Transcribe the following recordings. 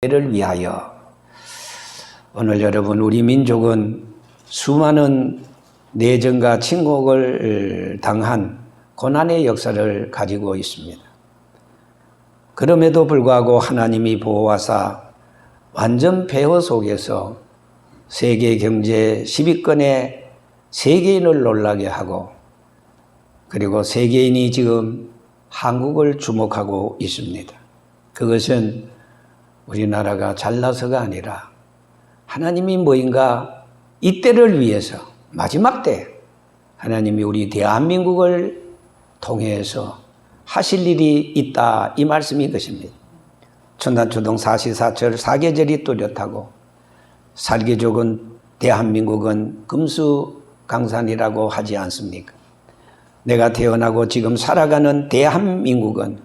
를 위하여. 오늘 여러분, 우리 민족은 수많은 내전과 침공을 당한 고난의 역사를 가지고 있습니다. 그럼에도 불구하고 하나님이 보호하사 완전 폐허 속에서 세계 경제 10위권의 세계인을 놀라게 하고, 그리고 세계인이 지금 한국을 주목하고 있습니다. 그것은 우리나라가 잘나서가 아니라 하나님이 뭐인가 이때를 위해서, 마지막 때 하나님이 우리 대한민국을 통해서 하실 일이 있다, 이 말씀이 것입니다. 천단초동 사시사철 사계절이 뚜렷하고 살기 좋은 대한민국은 금수강산이라고 하지 않습니까? 내가 태어나고 지금 살아가는 대한민국은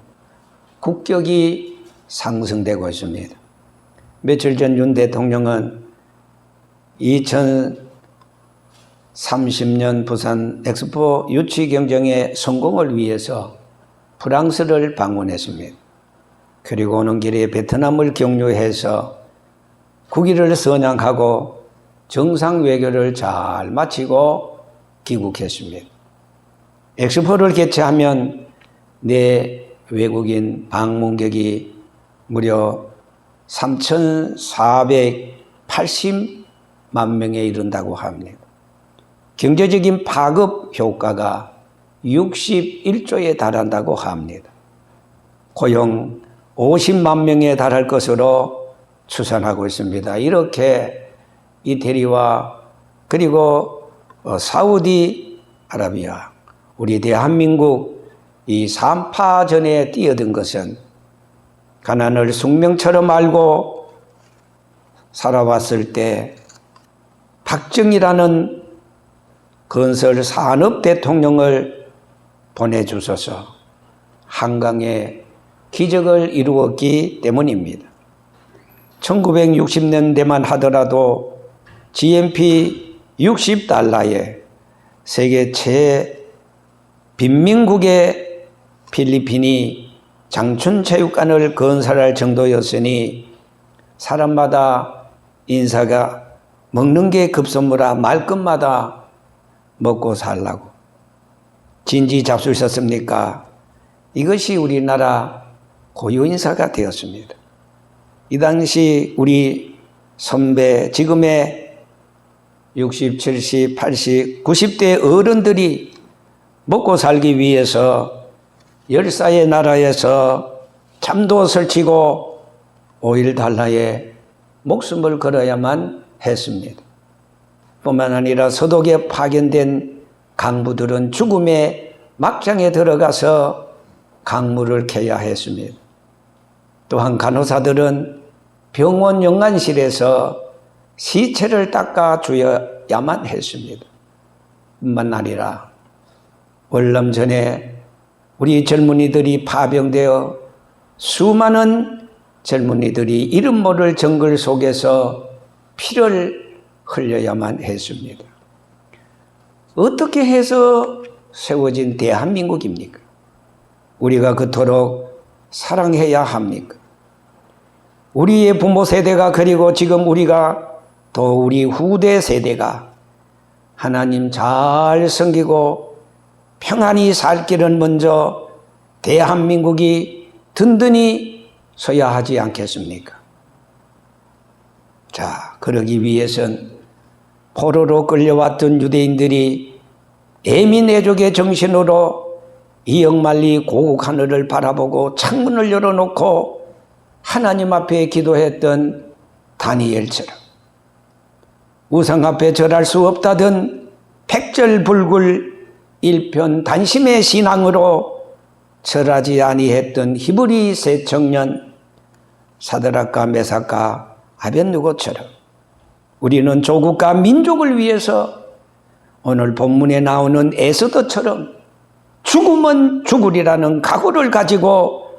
국격이 상승되고 있습니다. 며칠 전 윤 대통령은 2030년 부산 엑스포 유치 경쟁의 성공을 위해서 프랑스를 방문했습니다. 그리고 오는 길에 베트남을 경유해서 국위를 선양하고 정상 외교를 잘 마치고 귀국했습니다. 엑스포를 개최하면 내 외국인 방문객이 무려 3,480만 명에 이른다고 합니다. 경제적인 파급 효과가 61조에 달한다고 합니다. 고용 50만 명에 달할 것으로 추산하고 있습니다. 이렇게 이태리와 그리고 사우디아라비아, 우리 대한민국 이 3파전에 뛰어든 것은 가난을 숙명처럼 알고 살아왔을 때 박정희라는 건설 산업 대통령을 보내주셔서 한강에 기적을 이루었기 때문입니다. 1960년대만 하더라도 GNP 60달러에 세계 빈민국의 필리핀이 장춘체육관을 건설할 정도였으니 사람마다 인사가 먹는 게 급선무라 말끝마다 먹고 살라고 진지 잡수셨습니까? 이것이 우리나라 고유인사가 되었습니다. 이 당시 우리 선배, 지금의 60, 70, 80, 90대 어른들이 먹고 살기 위해서 열사의 나라에서 잠도 설치고 5달러에 목숨을 걸어야만 했습니다. 뿐만 아니라 서독에 파견된 강부들은 죽음의 막장에 들어가서 강물을 캐야 했습니다. 또한 간호사들은 병원 영안실에서 시체를 닦아주어야만 했습니다. 뿐만 아니라 월남 전에 우리 젊은이들이 파병되어 수많은 젊은이들이 이름 모를 정글 속에서 피를 흘려야만 했습니다. 어떻게 해서 세워진 대한민국입니까? 우리가 그토록 사랑해야 합니까? 우리의 부모 세대가, 그리고 지금 우리가 또 우리 후대 세대가 하나님 잘 섬기고 평안히 살 길은 먼저 대한민국이 든든히 서야 하지 않겠습니까? 자, 그러기 위해선 포로로 끌려왔던 유대인들이 애민애족의 정신으로 이 역만리 고국 하늘을 바라보고 창문을 열어놓고 하나님 앞에 기도했던 다니엘처럼 우상 앞에 절할 수 없다던 백절불굴 일편단심의 신앙으로 절하지 아니했던 히브리 세 청년 사드락과 메삭과 아벳느고처럼 우리는 조국과 민족을 위해서 오늘 본문에 나오는 에스더처럼 죽으면 죽으리라는 각오를 가지고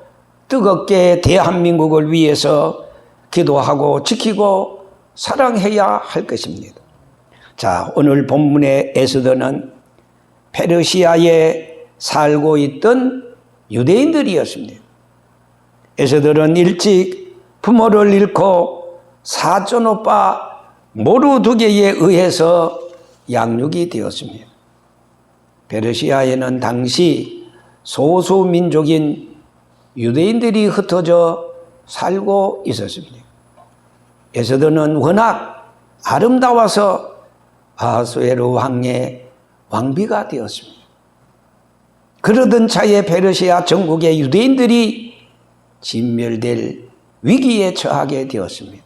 뜨겁게 대한민국을 위해서 기도하고 지키고 사랑해야 할 것입니다. 자, 오늘 본문의 에스더는 페르시아에 살고 있던 유대인들이었습니다. 에스더는 일찍 부모를 잃고 사촌오빠 모르드게에 의해서 양육이 되었습니다. 페르시아에는 당시 소수민족인 유대인들이 흩어져 살고 있었습니다. 에스더는 워낙 아름다워서 아하수에로 왕의 왕비가 되었습니다. 그러던 차에 페르시아 전국의 유대인들이 진멸될 위기에 처하게 되었습니다.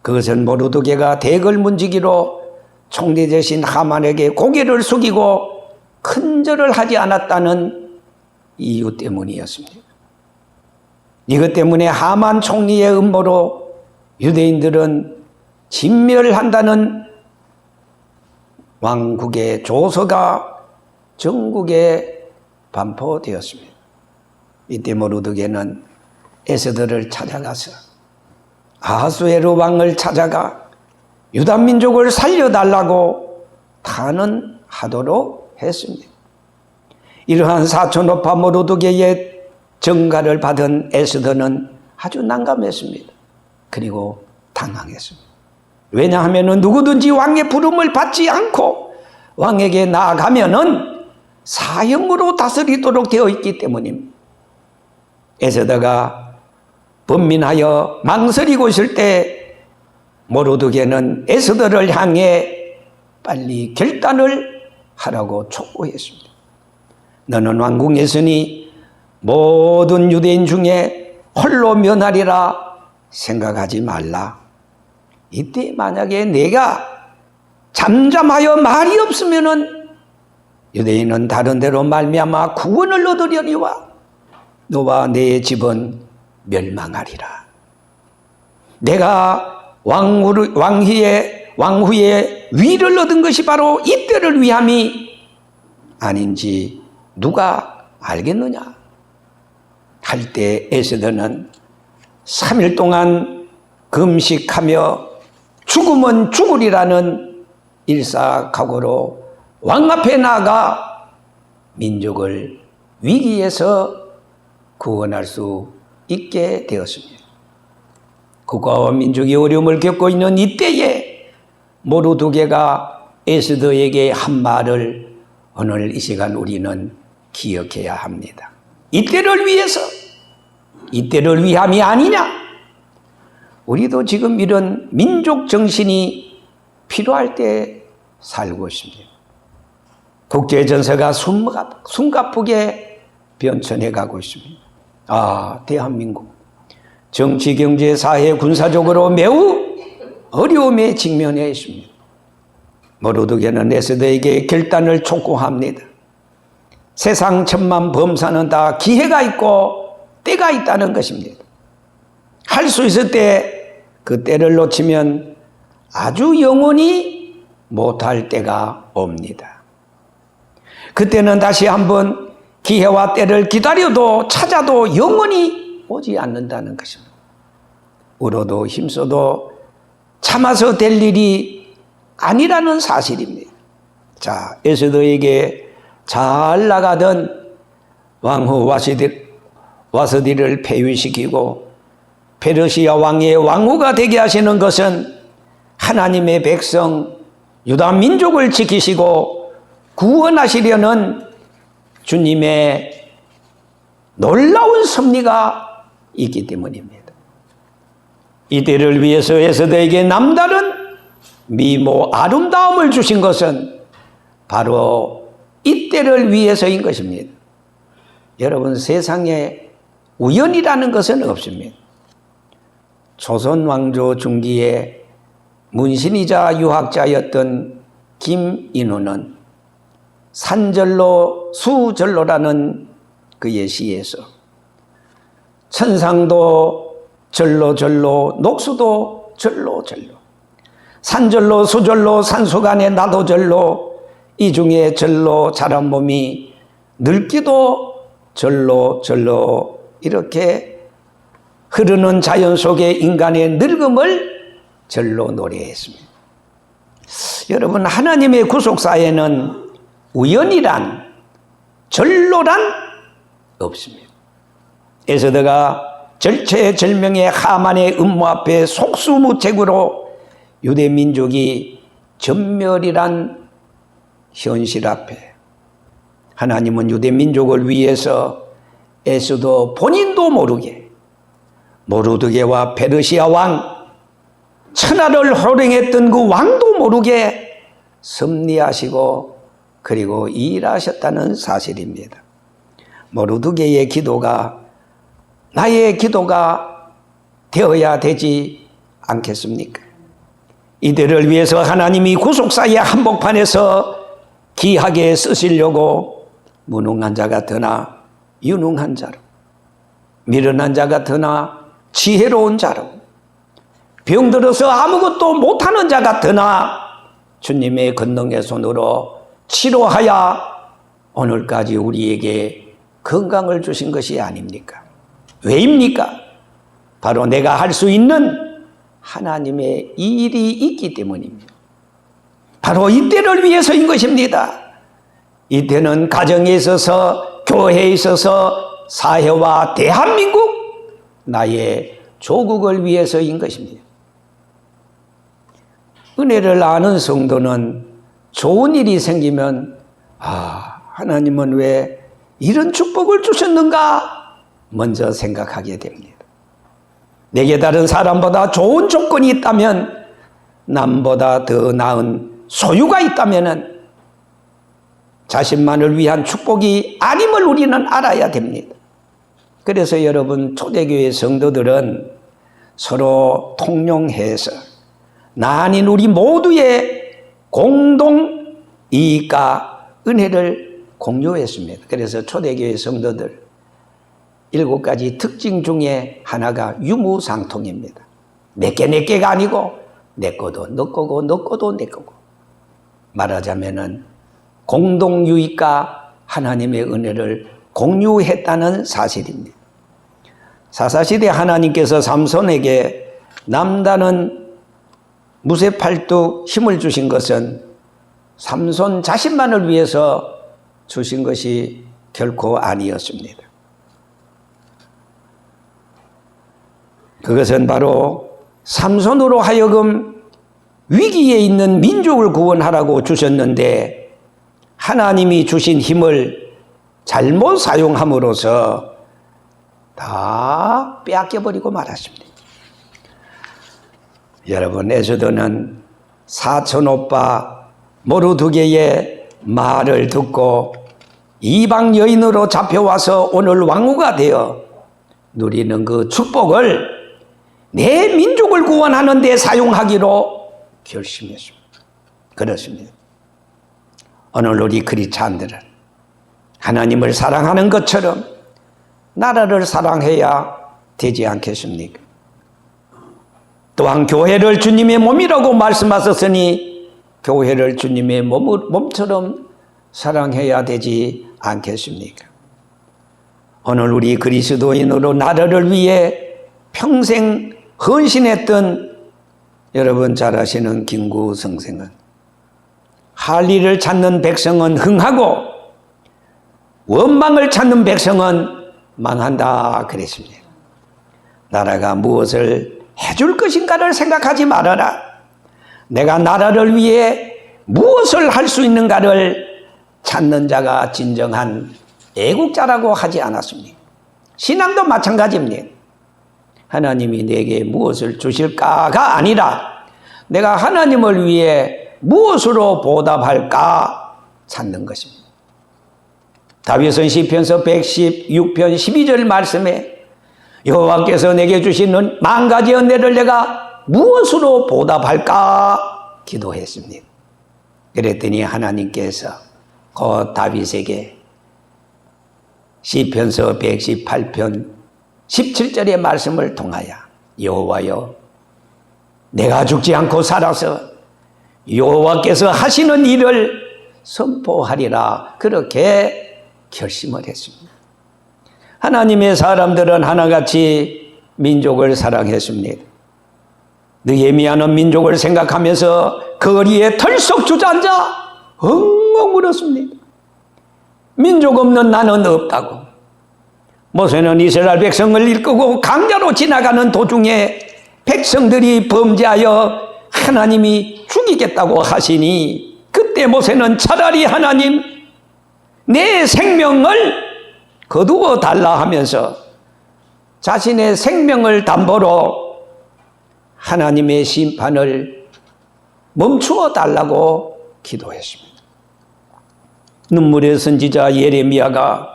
그것은 모르드게가 대걸문지기로 총리 대신 하만에게 고개를 숙이고 큰절을 하지 않았다는 이유 때문이었습니다. 이것 때문에 하만 총리의 음모로 유대인들은 진멸한다는 왕국의 조서가 전국에 반포되었습니다. 이때 모르드게는 에스더를 찾아가서 아하수에로 왕을 찾아가 유다 민족을 살려달라고 탄원하도록 했습니다. 이러한 사촌오파 모르드게의 전가를 받은 에스더는 아주 난감했습니다. 그리고 당황했습니다. 왜냐하면 누구든지 왕의 부름을 받지 않고 왕에게 나아가면은 사형으로 다스리도록 되어 있기 때문입니다. 에스더가 번민하여 망설이고 있을 때 모르드게는 에스더를 향해 빨리 결단을 하라고 촉구했습니다. 너는 왕궁에 있으니 모든 유대인 중에 홀로 면하리라 생각하지 말라. 이때 만약에 내가 잠잠하여 말이 없으면은 유대인은 다른 데로 말미암아 구원을 얻으려니와 너와 내 집은 멸망하리라. 내가 왕후의 위를 얻은 것이 바로 이때를 위함이 아닌지 누가 알겠느냐 할 때 에스더는 3일 동안 금식하며 죽으면 죽으리라는 일사각오로 왕 앞에 나아가 민족을 위기에서 구원할 수 있게 되었습니다. 국가와 민족이 어려움을 겪고 있는 이때에 모르드게가 에스더에게 한 말을 오늘 이 시간 우리는 기억해야 합니다. 이때를 위해서, 이때를 위함이 아니냐? 우리도 지금 이런 민족 정신이 필요할 때 살고 있습니다. 국제 전세가 숨가쁘게 변천해 가고 있습니다. 대한민국 정치, 경제, 사회, 군사적으로 매우 어려움에 직면해 있습니다. 모르드게는 에스더에게 결단을 촉구합니다. 세상 천만 범사는 다 기회가 있고 때가 있다는 것입니다. 할 수 있을 때 그 때를 놓치면 아주 영원히 못할 때가 옵니다. 그때는 다시 한번 기회와 때를 기다려도 찾아도 영원히 오지 않는다는 것입니다. 울어도 힘써도 참아서 될 일이 아니라는 사실입니다. 자, 에스더에게 잘 나가던 왕후 와스디를 폐위시키고 페르시아 왕의 왕후가 되게 하시는 것은 하나님의 백성 유다 민족을 지키시고 구원하시려는 주님의 놀라운 섭리가 있기 때문입니다. 이때를 위해서 에스더에게 남다른 미모 아름다움을 주신 것은 바로 이때를 위해서인 것입니다. 여러분, 세상에 우연이라는 것은 없습니다. 조선 왕조 중기에 문신이자 유학자였던 김인후는 산절로 수절로라는 그의 시에서 천상도 절로 녹수도 절로 산절로 수절로 산수간에 나도 절로 이 중에 절로 자란 몸이 늙기도 절로 이렇게 흐르는 자연 속의 인간의 늙음을 절로 노래했습니다. 여러분, 하나님의 구속사에는 우연이란 절로란 없습니다. 에스더가 절체절명의 하만의 음모 앞에 속수무책으로 유대 민족이 전멸이란 현실 앞에 하나님은 유대 민족을 위해서 에스더 본인도 모르게 모르드게와 페르시아 왕 천하를 호령했던 그 왕도 모르게 섭리하시고 그리고 일하셨다는 사실입니다. 모르드게의 기도가 나의 기도가 되어야 되지 않겠습니까? 이들을 위해서 하나님이 구속사의 한복판에서 귀하게 쓰시려고 무능한 자가 드나 유능한 자로, 미련한 자가 드나 지혜로운 자로, 병들어서 아무것도 못하는 자가 드나 주님의 권능의 손으로 치료하여 오늘까지 우리에게 건강을 주신 것이 아닙니까? 왜입니까? 바로 내가 할 수 있는 하나님의 일이 있기 때문입니다. 바로 이때를 위해서인 것입니다. 이때는 가정에 있어서, 교회에 있어서, 사회와 대한민국, 나의 조국을 위해서인 것입니다. 은혜를 아는 성도는 좋은 일이 생기면 하나님은 왜 이런 축복을 주셨는가 먼저 생각하게 됩니다. 내게 다른 사람보다 좋은 조건이 있다면, 남보다 더 나은 소유가 있다면 자신만을 위한 축복이 아님을 우리는 알아야 됩니다. 그래서 여러분, 초대교회 성도들은 서로 통용해서 나 아닌 우리 모두의 공동 이익과 은혜를 공유했습니다. 그래서 초대교회 성도들 7가지 특징 중에 하나가 유무상통입니다. 내게가 아니고 내 거도 너 거고 너 거도 내 거고, 말하자면은 공동 유익과 하나님의 은혜를 공유했다는 사실입니다. 사사시대 하나님께서 삼손에게 남다른 무쇠팔뚝 힘을 주신 것은 삼손 자신만을 위해서 주신 것이 결코 아니었습니다. 그것은 바로 삼손으로 하여금 위기에 있는 민족을 구원하라고 주셨는데, 하나님이 주신 힘을 잘못 사용함으로써 다 빼앗겨버리고 말았습니다. 여러분, 에스더는 사촌오빠 모르드게의 말을 듣고 이방 여인으로 잡혀와서 오늘 왕후가 되어 누리는 그 축복을 내 민족을 구원하는 데 사용하기로 결심했습니다. 그렇습니다. 오늘 우리 크리스찬들은 하나님을 사랑하는 것처럼 나라를 사랑해야 되지 않겠습니까? 또한 교회를 주님의 몸이라고 말씀하셨으니 교회를 주님의 몸처럼 사랑해야 되지 않겠습니까? 오늘 우리 그리스도인으로 나라를 위해 평생 헌신했던 여러분 잘 아시는 김구 선생은 할 일을 찾는 백성은 흥하고 원망을 찾는 백성은 망한다 그랬습니다. 나라가 무엇을 해줄 것인가를 생각하지 말아라. 내가 나라를 위해 무엇을 할 수 있는가를 찾는 자가 진정한 애국자라고 하지 않았습니까? 신앙도 마찬가지입니다. 하나님이 내게 무엇을 주실까가 아니라 내가 하나님을 위해 무엇으로 보답할까 찾는 것입니다. 다윗은 시편서 116편 12절 말씀에 여호와께서 내게 주시는 만 가지 은혜를 내가 무엇으로 보답할까 기도했습니다. 그랬더니 하나님께서 그 다윗에게 시편서 118편 17절의 말씀을 통하여 여호와여 내가 죽지 않고 살아서 여호와께서 하시는 일을 선포하리라 그렇게 결심을 했습니다. 하나님의 사람들은 하나같이 민족을 사랑했습니다. 느헤미야는 민족을 생각하면서 거리에 털썩 주저앉아 엉엉 울었습니다. 민족 없는 나는 없다고, 모세는 이스라엘 백성을 이끌고 강자로 지나가는 도중에 백성들이 범죄하여 하나님이 죽이겠다고 하시니, 그때 모세는 차라리 하나님 내 생명을 거두어 달라 하면서 자신의 생명을 담보로 하나님의 심판을 멈추어 달라고 기도했습니다. 눈물의 선지자 예레미야가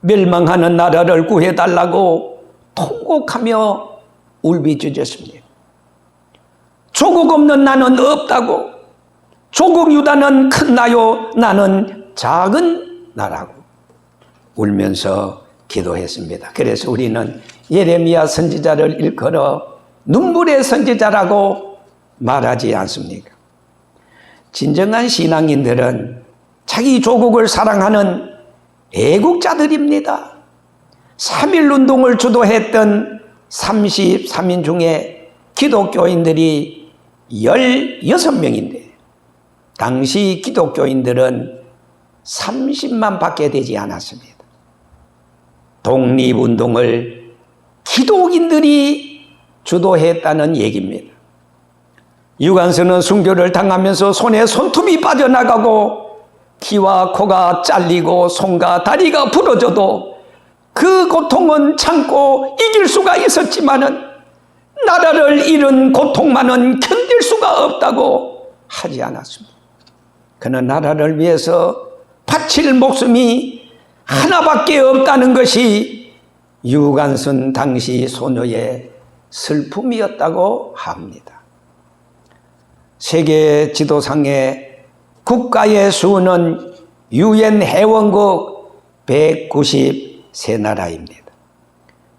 멸망하는 나라를 구해달라고 통곡하며 울부짖었습니다. 조국 없는 나는 없다고, 조국 유다는 큰 나요 나는 작은 나라고 울면서 기도했습니다. 그래서 우리는 예레미야 선지자를 일컬어 눈물의 선지자라고 말하지 않습니까? 진정한 신앙인들은 자기 조국을 사랑하는 애국자들입니다. 3.1운동을 주도했던 33인 중에 기독교인들이 16명인데 당시 기독교인들은 30만 밖에 되지 않았습니다. 독립운동을 기독인들이 주도했다는 얘기입니다. 유관순은 순교를 당하면서 손에 손톱이 빠져나가고 귀와 코가 잘리고 손과 다리가 부러져도 그 고통은 참고 이길 수가 있었지만은 나라를 잃은 고통만은 견딜 수가 없다고 하지 않았습니다. 그는 나라를 위해서 바칠 목숨이 하나밖에 없다는 것이 유관순 당시 소녀의 슬픔이었다고 합니다. 세계 지도상의 국가의 수는 유엔 회원국 193나라입니다.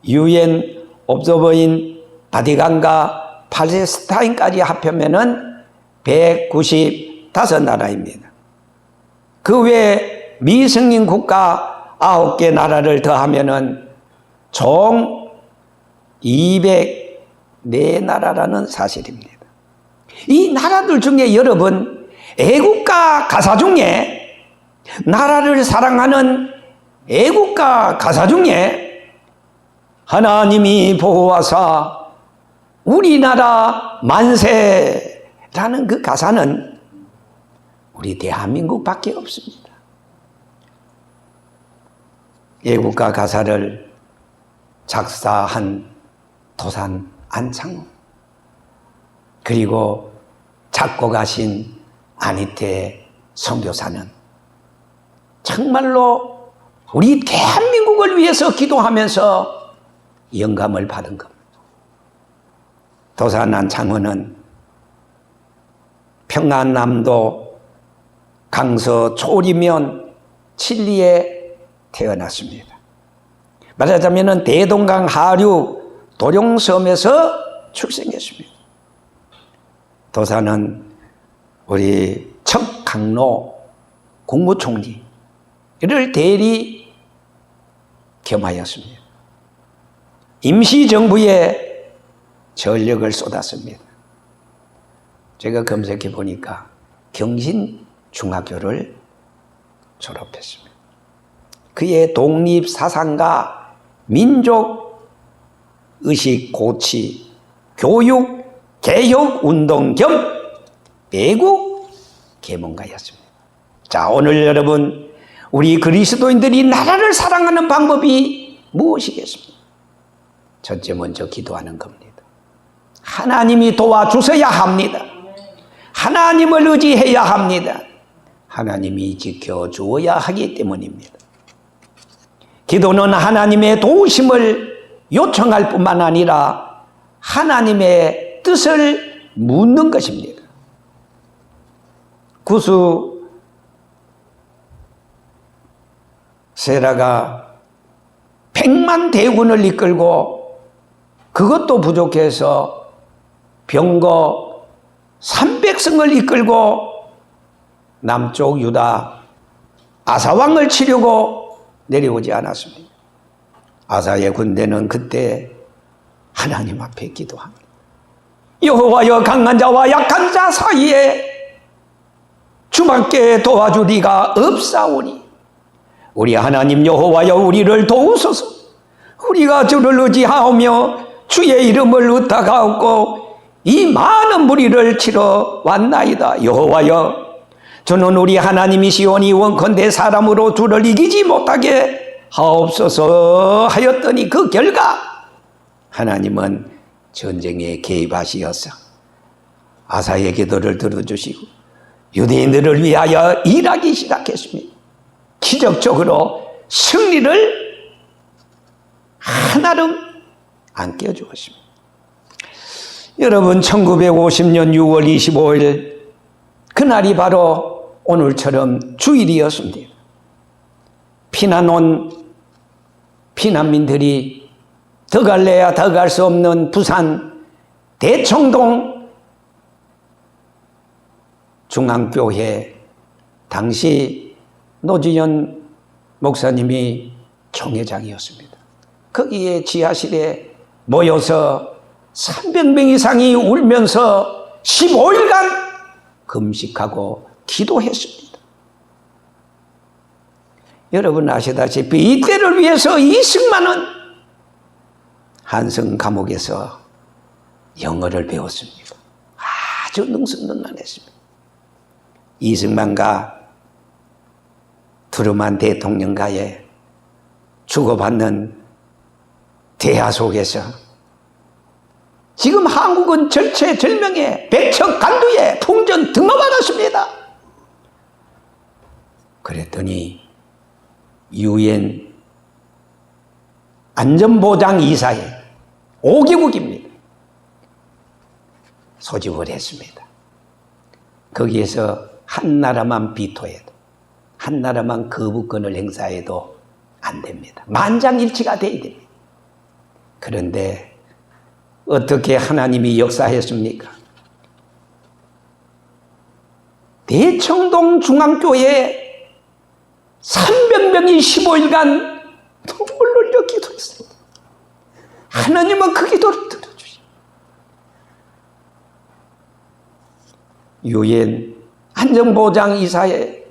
유엔 옵저버인 바티칸과 팔레스타인까지 합하면 195나라입니다. 그 외 미승인 국가 9개 나라를 더하면 총 204나라라는 사실입니다. 이 나라들 중에 여러분, 애국가 가사 중에, 나라를 사랑하는 애국가 가사 중에 하나님이 보호하사 우리나라 만세라는 그 가사는 우리 대한민국밖에 없습니다. 애국가 가사를 작사한 도산 안창호, 그리고 작곡하신 안희태 선교사는 정말로 우리 대한민국을 위해서 기도하면서 영감을 받은 겁니다. 도산 안창호는 평안남도 강서 초리면 칠리에 태어났습니다. 말하자면 대동강 하류 도룡섬에서 출생했습니다. 도사는 우리 척강로 국무총리를 대리 겸하였습니다. 임시정부에 전력을 쏟았습니다. 제가 검색해 보니까 경신중학교를 졸업했습니다. 그의 독립사상과 민족의식 고취, 교육, 개혁운동 겸 애국 계몽가였습니다. 자, 오늘 여러분, 우리 그리스도인들이 나라를 사랑하는 방법이 무엇이겠습니까? 첫째, 먼저 기도하는 겁니다. 하나님이 도와주셔야 합니다. 하나님을 의지해야 합니다. 하나님이 지켜주어야 하기 때문입니다. 기도는 하나님의 도우심을 요청할 뿐만 아니라 하나님의 뜻을 묻는 것입니다. 구수 세라가 100만 대군을 이끌고 그것도 부족해서 병거 300승을 이끌고 남쪽 유다 아사왕을 치려고 내려오지 않았습니다. 아사의 군대는 그때 하나님 앞에 기도합니다. 여호와여, 강한 자와 약한 자 사이에 주밖에 도와줄 리가 없사오니 우리 하나님 여호와여, 우리를 도우소서. 우리가 주를 의지하오며 주의 이름을 의탁하옵고 이 많은 무리를 치러 왔나이다. 여호와여, 주는 우리 하나님이시오니 원컨대 사람으로 주를 이기지 못하게 하옵소서 하였더니 그 결과 하나님은 전쟁에 개입하시어서 아사의 기도를 들어주시고 유대인들을 위하여 일하기 시작했습니다. 기적적으로 승리를 하나름 안겨주었습니다. 여러분, 1950년 6월 25일 그날이 바로 오늘처럼 주일이었습니다. 피난 온 피난민들이 더 갈래야 더 갈 수 없는 부산 대청동 중앙교회, 당시 노지연 목사님이 총회장이었습니다. 거기에 지하실에 모여서 300명 이상이 울면서 15일간 금식하고 기도했습니다. 여러분 아시다시피 이때를 위해서 이승만은 한성 감옥에서 영어를 배웠습니다. 아주 능수능란했습니다. 이승만과 트루만 대통령과의 주고받는 대화 속에서 지금 한국은 절체절명의 백척간두에 풍전 등어받았습니다. 그랬더니 유엔 안전보장이사회 5개국입니다. 소집을 했습니다. 거기에서 한 나라만 비토해도, 한 나라만 거부권을 행사해도 안 됩니다. 만장일치가 돼야 됩니다. 그런데 어떻게 하나님이 역사했습니까? 대청동 중앙교회에 300명이 15일간 눈물 흘려 기도했습니다. 하나님은 그 기도를 들어주시고 유엔 안전보장이사회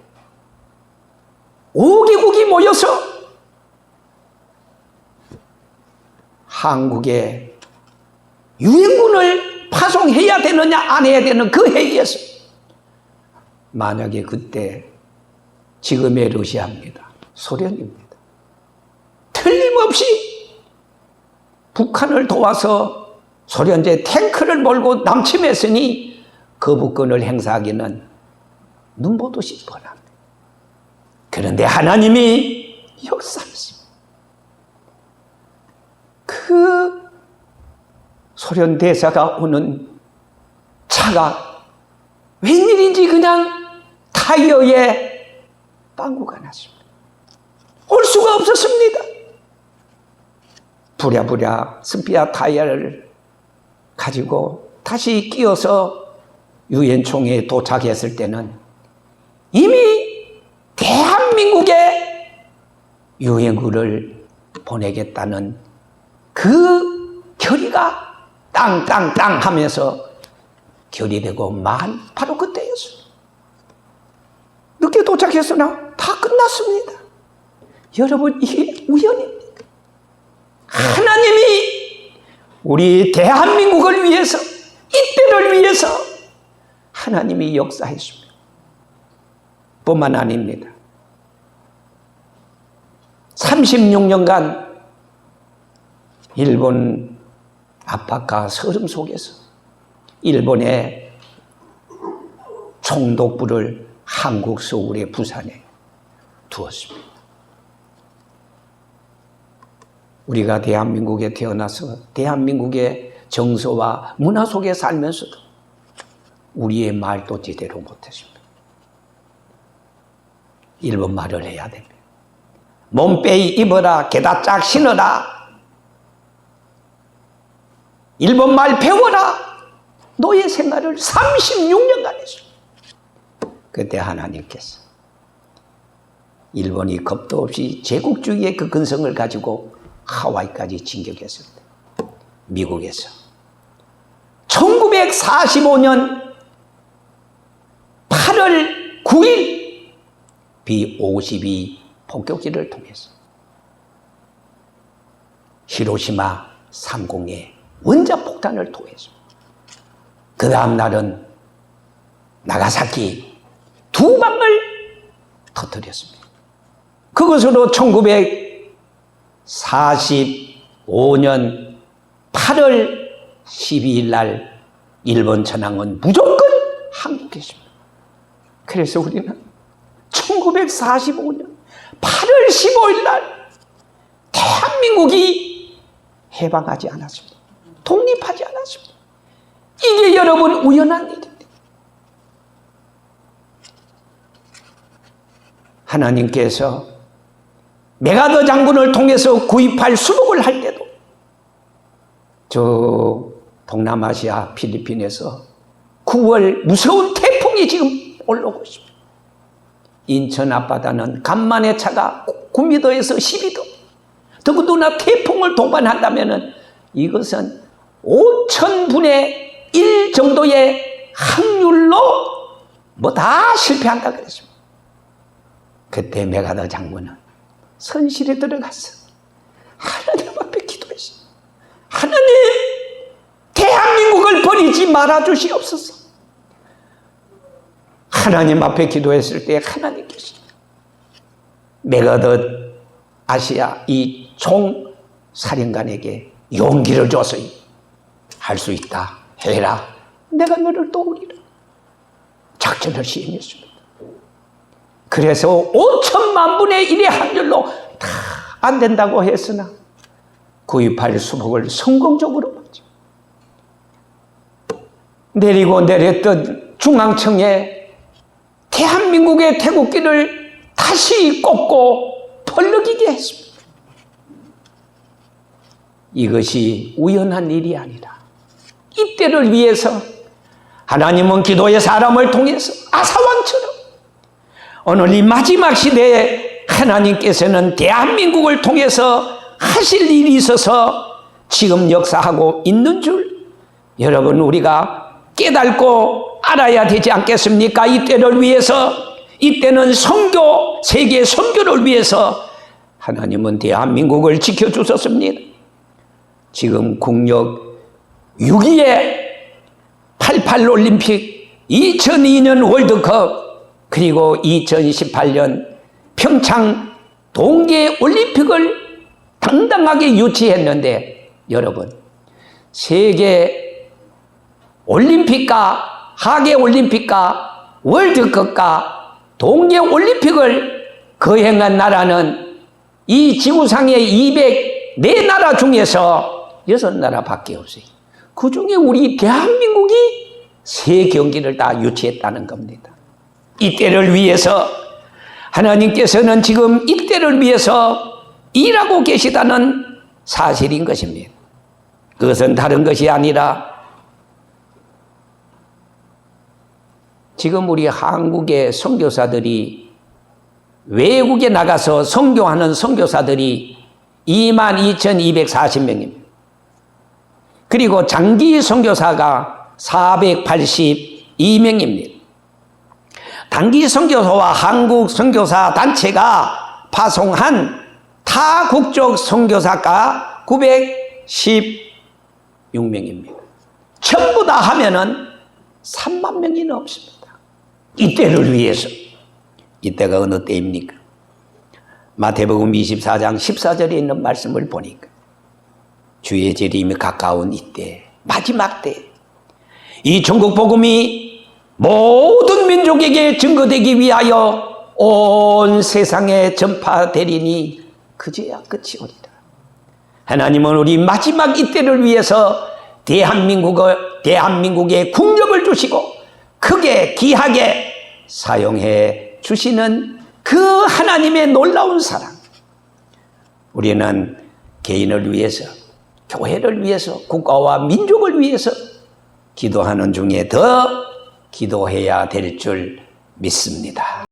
5개국이 모여서 한국에 유엔군을 파송해야 되느냐 안 해야 되는 그 회의에서 만약에 그때 지금의 러시아입니다. 소련입니다. 틀림없이 북한을 도와서 소련제 탱크를 몰고 남침했으니 거부권을 행사하기는 눈보듯이 뻔합니다. 그런데 하나님이 역사했습니다. 그 소련 대사가 오는 차가 웬일인지 그냥 타이어에 빵꾸가 났습니다. 올 수가 없었습니다. 부랴부랴 스피아 타이어를 가지고 다시 끼어서 유엔 총회에 도착했을 때는 이미 대한민국에 유엔군을 보내겠다는 그 결의가 땅땅땅 하면서 결의되고 만 바로 그때였어요. 늦게 도착했으나 다 끝났습니다. 여러분, 이게 우연입니까? 하나님이 우리 대한민국을 위해서, 이때를 위해서 하나님이 역사했습니다. 뿐만 아닙니다. 36년간 일본 압박과 서름 속에서 일본의 총독부를 한국 서울의 부산에 두었습니다. 우리가 대한민국에 태어나서 대한민국의 정서와 문화 속에 살면서도 우리의 말도 제대로 못했습니다. 일본 말을 해야 됩니다. 몸빼이 입어라, 게다짝 신어라, 일본 말 배워라. 노예 생활을 36년간 했습니다. 그때 하나님께서 일본이 겁도 없이 제국주의의 그 근성을 가지고 하와이까지 진격했을 때 미국에서 1945년 8월 9일 B-52 폭격기를 통해서 히로시마 상공에 원자폭탄을投했습니다. 그 다음 날은 나가사키 2방을 터뜨렸습니다. 그것으로 1945년 8월 12일 날 일본 전황은 무조건 한국에 있습니다. 그래서 우리는 1945년 8월 15일 날 대한민국이 해방하지 않았습니다. 독립하지 않았습니다. 이게 여러분 우연한 일입니다. 하나님께서 메가더 장군을 통해서 9.28 수복을 할 때도 저 동남아시아 필리핀에서 9월 무서운 태풍이 지금 올라오고 있습니다. 인천 앞바다는 간만에 차가 9m에서 12도. 더군다나 태풍을 동반한다면 이것은 5,000분의 1 정도의 확률로 뭐 다 실패한다 그랬습니다. 그때 메가더 장군은 선실에 들어가서 하나님 앞에 기도했어요. 하나님, 대한민국을 버리지 말아 주시옵소서. 하나님 앞에 기도했을 때 하나님께서 메가더 아시아 이 총사령관에게 용기를 줘서 할 수 있다, 해라, 내가 너를 도우리라 작전을 시행했습니다. 그래서 5천만 분의 1의 확률로 다 안 된다고 했으나 9.28 수복을 성공적으로 봤죠. 내리고 내렸던 중앙청에 대한민국의 태국기를 다시 꽂고 펄럭이게 했습니다. 이것이 우연한 일이 아니라 이때를 위해서 하나님은 기도의 사람을 통해서 아사왕처럼 오늘 이 마지막 시대에 하나님께서는 대한민국을 통해서 하실 일이 있어서 지금 역사하고 있는 줄 여러분 우리가 깨닫고 알아야 되지 않겠습니까? 이때를 위해서, 이때는 선교, 세계 선교를 위해서 하나님은 대한민국을 지켜주셨습니다. 지금 국력 6위의 88 올림픽, 2002년 월드컵, 그리고 2018년 평창 동계 올림픽을 당당하게 유치했는데 여러분 세계 올림픽과 하계 올림픽과 월드컵과 동계 올림픽을 거행한 나라는 이 지구상의 204나라 중에서 6나라밖에 없어요. 그 중에 우리 대한민국이 3경기를 다 유치했다는 겁니다. 이때를 위해서 하나님께서는 지금 이때를 위해서 일하고 계시다는 사실인 것입니다. 그것은 다른 것이 아니라 지금 우리 한국의 선교사들이 외국에 나가서 선교하는 선교사들이 22,240명입니다. 그리고 장기 선교사가 482명입니다. 단기 선교사와 한국 선교사 단체가 파송한 타국적 선교사가 916명입니다. 전부 다 하면은 3만 명이 넘습니다. 이때를 위해서. 이때가 어느 때입니까? 마태복음 24장 14절에 있는 말씀을 보니까 주의 재림이 가까운 이때, 마지막 때, 이 전국 복음이 모든 민족에게 증거되기 위하여 온 세상에 전파되리니 그제야 끝이 오리라. 하나님은 우리 마지막 이때를 위해서 대한민국의 국력을 주시고 크게 귀하게 사용해 주시는 그 하나님의 놀라운 사랑. 우리는 개인을 위해서, 교회를 위해서, 국가와 민족을 위해서 기도하는 중에 더 기도해야 될 줄 믿습니다.